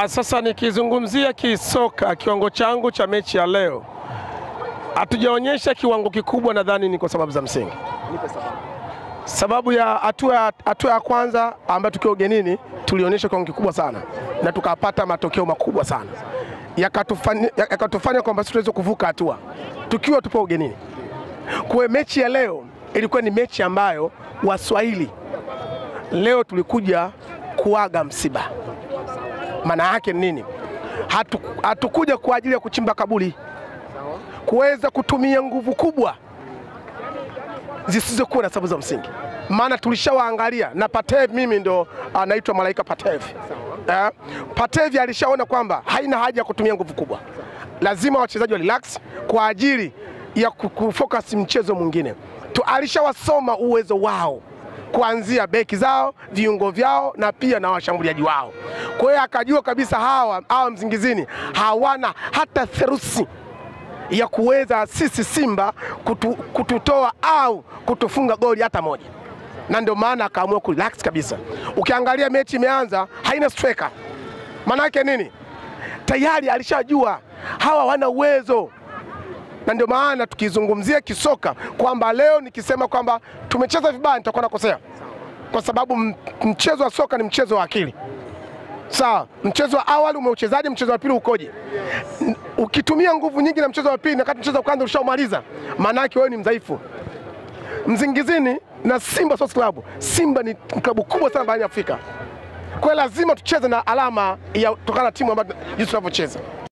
Sasa nikizungumzia kisoka kiwango changu cha mechi ya leo, hatujaonyesha kiwango kikubwa, nadhani ni kwa sababu za msingi. Sababu ya hatua ya kwanza ambayo tukiwa ugenini tulionyesha kiwango kikubwa sana na tukapata matokeo makubwa sana. Yakatufanya kwamba sisi tuweze kuvuka hatua tukiwa tupo ugenini. Kwa mechi ya leo ilikuwa ni mechi ambayo Waswahili leo tulikuja kuaga msiba. Maana yake nini? Hatukuja kwa ajili ya kuchimba kaburi, kuweza kutumia nguvu kubwa zisizokuwa na sababu za msingi. Maana tulishawaangalia na Patev, mimi ndo anaitwa Malaika Patev. Patev alishaona kwamba haina haja ya kutumia nguvu kubwa. Lazima wachezaji wa relax kwa ajili ya kufocus mchezo mwingine. Alishawasoma uwezo wao kuanzia beki zao, viungo vyao na pia na washambuliaji wao. Kwa hiyo akajua kabisa hawa Mzingizini hawana hata therusi ya kuweza sisi Simba kututoa au kutufunga goli hata moja. Na ndio maana akaamua kurelax kabisa. Ukiangalia mechi imeanza haina striker. Maana yake nini? Tayari alishajua hawa wana uwezo. Na ndio maana tukizungumzia kisoka kwamba leo nikisema kwamba tumecheza vibaya nitakuwa nakosea. Kwa sababu mchezo wa soka ni mchezo wa akili. Sawa, mchezo wa awali umeuchezaje, mchezo wa pili ukoje? Ukitumia nguvu nyingi na mchezo wa pili na kati mchezo wa kwanza ushaumaliza, maana yake wewe ni mdhaifu. Mzingizini na Simba Sports Club, Simba ni klabu kubwa sana barani Afrika. Kwa lazima tucheze na alama ya kutokana na timu ambayo jinsi tunavyocheza.